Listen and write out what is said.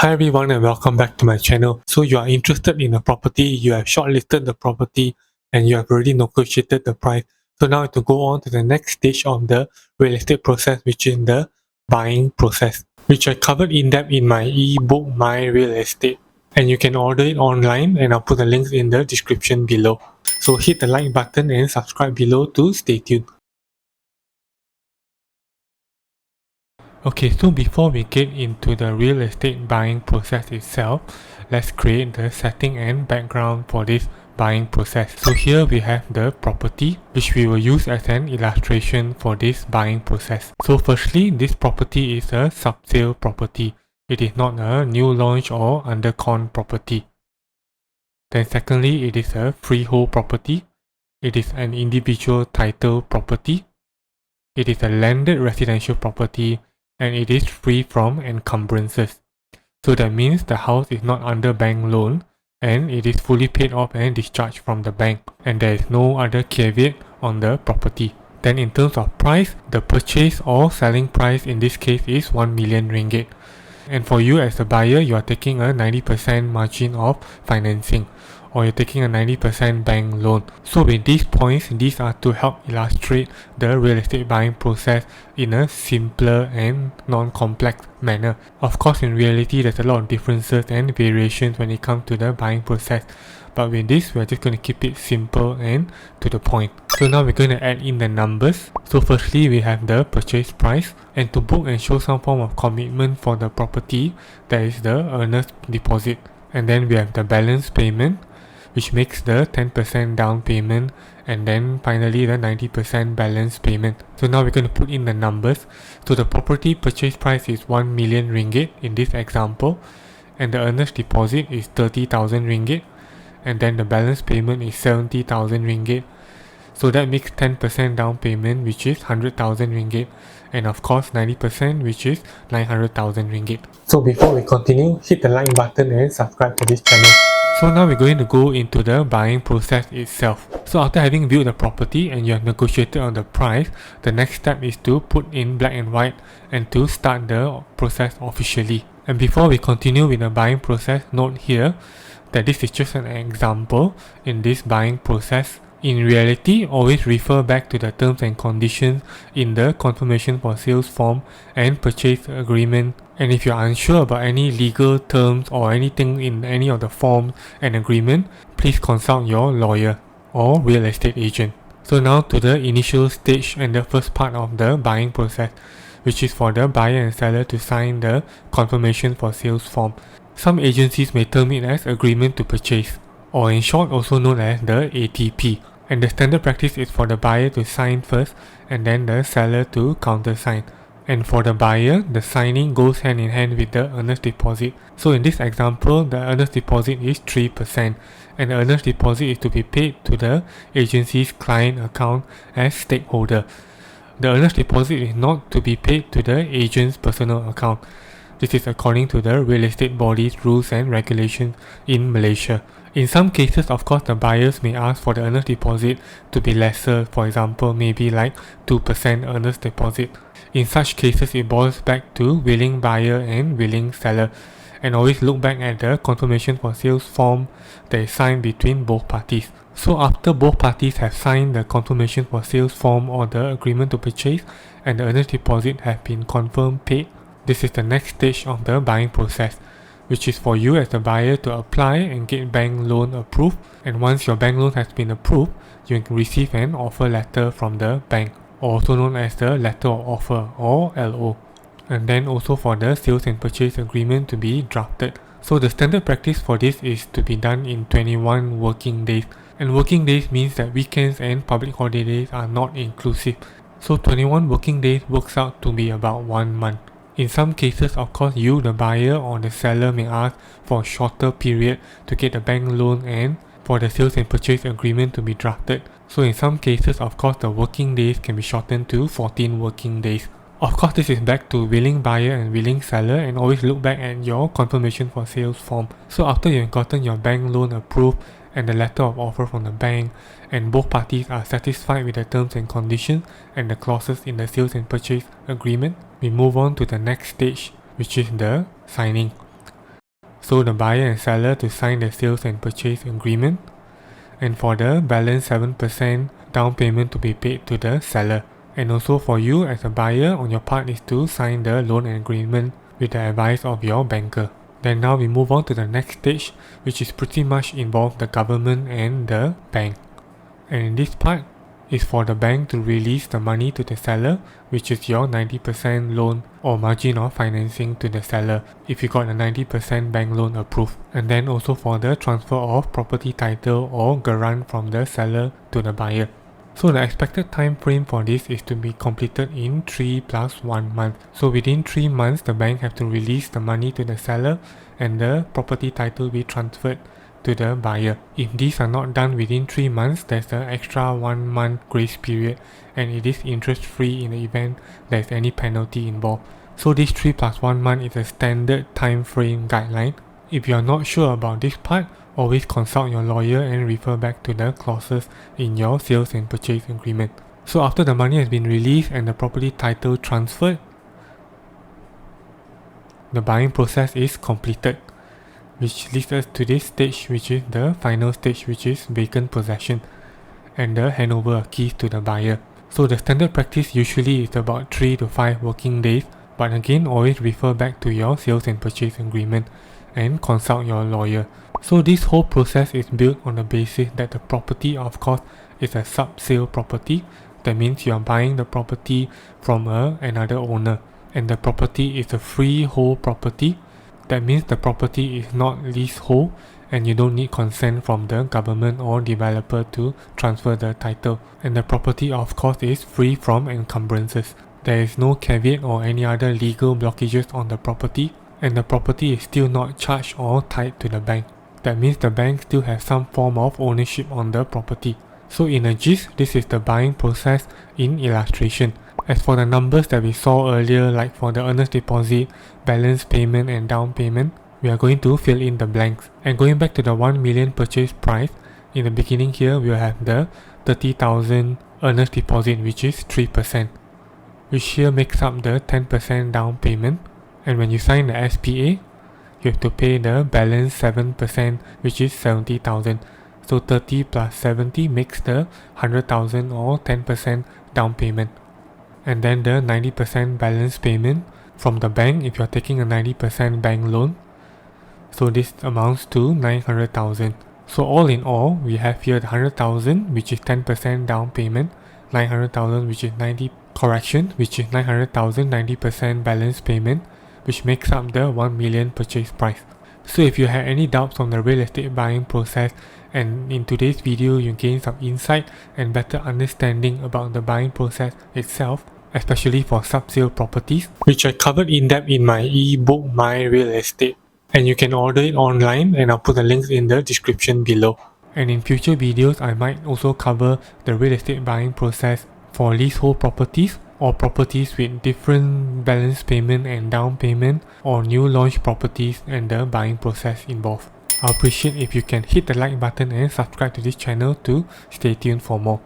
Hi everyone and welcome back to my channel. So you are interested in a property, you have shortlisted the property and you have already negotiated the price. So now to go on to the next stage of the real estate process, which is the buying process, which I covered in depth in my ebook My Real Estate. And you can order it online and I'll put the links in the description below. So hit the like button and subscribe below to stay tuned. Okay, so before we get into the real estate buying process itself, let's create the setting and background for this buying process. So here we have the property, which we will use as an illustration for this buying process. So firstly, this property is a sub-sale property. It is not a new launch or under-con property. Then secondly, it is a freehold property. It is an individual title property. It is a landed residential property and it is free from encumbrances. So that means the house is not under bank loan and it is fully paid off and discharged from the bank, and there is no other caveat on the property. Then in terms of price, the purchase or selling price in this case is 1 million ringgit. And for you as a buyer, you are taking a 90% margin of financing, or you're taking a 90% bank loan. So with these points, these are to help illustrate the real estate buying process in a simpler and non-complex manner. Of course, in reality, there's a lot of differences and variations when it comes to the buying process. But with this, we're just going to keep it simple and to the point. So now we're going to add in the numbers. So firstly, we have the purchase price. And to book and show some form of commitment for the property, there is the earnest deposit. And then we have the balance payment, which makes the 10% down payment, and then finally the 90% balance payment. So now we're going to put in the numbers. So the property purchase price is 1 million ringgit in this example, and the earnest deposit is 30,000 ringgit, and then the balance payment is 70,000 ringgit. So that makes 10% down payment, which is 100,000 ringgit, and of course 90%, which is 900,000 ringgit. So before we continue, hit the like button and subscribe to this channel. So now we're going to go into the buying process itself. So after having viewed the property and you have negotiated on the price, the next step is to put in black and white and to start the process officially. And before we continue with the buying process, note here that this is just an example in this buying process. In reality, always refer back to the terms and conditions in the confirmation for sales form and purchase agreement. And if you are unsure about any legal terms or anything in any of the forms and agreement, please consult your lawyer or real estate agent. So now to the initial stage and the first part of the buying process, which is for the buyer and seller to sign the confirmation for sales form. Some agencies may term it as agreement to purchase, or in short also known as the ATP. And the standard practice is for the buyer to sign first and then the seller to countersign. And for the buyer, the signing goes hand in hand with the earnest deposit. So in this example, the earnest deposit is 3%, and the earnest deposit is to be paid to the agency's client account as stakeholder. The earnest deposit is not to be paid to the agent's personal account. This is according to the real estate body's rules and regulations in Malaysia. In some cases, of course, the buyers may ask for the earnest deposit to be lesser, for example, maybe like 2% earnest deposit. In such cases, it boils back to willing buyer and willing seller, and always look back at the confirmation for sales form that is signed between both parties. So after both parties have signed the confirmation for sales form or the agreement to purchase and the earnest deposit have been confirmed paid, this is the next stage of the buying process, which is for you as the buyer to apply and get bank loan approved. And once your bank loan has been approved, you can receive an offer letter from the bank, also known as the letter of offer or LO. And then also for the sales and purchase agreement to be drafted. So the standard practice for this is to be done in 21 working days. And working days means that weekends and public holidays are not inclusive. So 21 working days works out to be about 1 month. In some cases, of course, you, the buyer or the seller, may ask for a shorter period to get the bank loan and for the sales and purchase agreement to be drafted. So in some cases, of course, the working days can be shortened to 14 working days. Of course, this is back to willing buyer and willing seller, and always look back at your confirmation for sales form. So after you've gotten your bank loan approved and the letter of offer from the bank, and both parties are satisfied with the terms and conditions and the clauses in the sales and purchase agreement, we move on to the next stage, which is the signing. So the buyer and seller to sign the sales and purchase agreement, and for the balance 7% down payment to be paid to the seller. And also for you as a buyer on your part is to sign the loan agreement with the advice of your banker. Then now we move on to the next stage, which is pretty much involve the government and the bank. And in this part is for the bank to release the money to the seller, which is your 90% loan or margin of financing to the seller if you got a 90% bank loan approved. And then also for the transfer of property title or grant from the seller to the buyer. So the expected time frame for this is to be completed in 3 plus 1 month. So within 3 months the bank have to release the money to the seller and the property title be transferred to the buyer. If these are not done within 3 months, there's an extra 1 month grace period and it is interest free in the event there's any penalty involved. So this 3 plus 1 month is a standard time frame guideline. If you are not sure about this part, always consult your lawyer and refer back to the clauses in your sales and purchase agreement. So after the money has been released and the property title transferred, the buying process is completed, which leads us to this stage, which is the final stage, which is vacant possession and the handover of keys to the buyer. So the standard practice usually is about 3 to 5 working days, but again always refer back to your sales and purchase agreement and consult your lawyer. So this whole process is built on the basis that the property of course is a sub-sale property. That means you are buying the property from another owner, and the property is a freehold property. That means the property is not leasehold and you don't need consent from the government or developer to transfer the title. And the property of course is free from encumbrances. There is no caveat or any other legal blockages on the property, and the property is still not charged or tied to the bank. That means the bank still has some form of ownership on the property. So in a gist, this is the buying process in illustration. As for the numbers that we saw earlier, like for the earnest deposit, balance payment and down payment, we are going to fill in the blanks. And going back to the 1 million purchase price, in the beginning here we will have the 30,000 earnest deposit, which is 3%, which here makes up the 10% down payment. And when you sign the SPA, you have to pay the balance 7%, which is 70,000. So 30 plus 70 makes the 100,000 or 10% down payment. And then the 90% balance payment from the bank if you're taking a 90% bank loan. So this amounts to 900,000. So all in all, we have here the 100,000, which is 10% down payment, 900,000, which is 900,000 90% balance payment, which makes up the 1 million purchase price. So if you had any doubts on the real estate buying process, and in today's video you gain some insight and better understanding about the buying process itself, especially for sub-sale properties, which I covered in depth in my ebook My Real Estate, and you can order it online and I'll put the links in the description below. And in future videos I might also cover the real estate buying process for leasehold properties or properties with different balance payment and down payment, or new launch properties and the buying process involved. I appreciate if you can hit the like button and subscribe to this channel to stay tuned for more.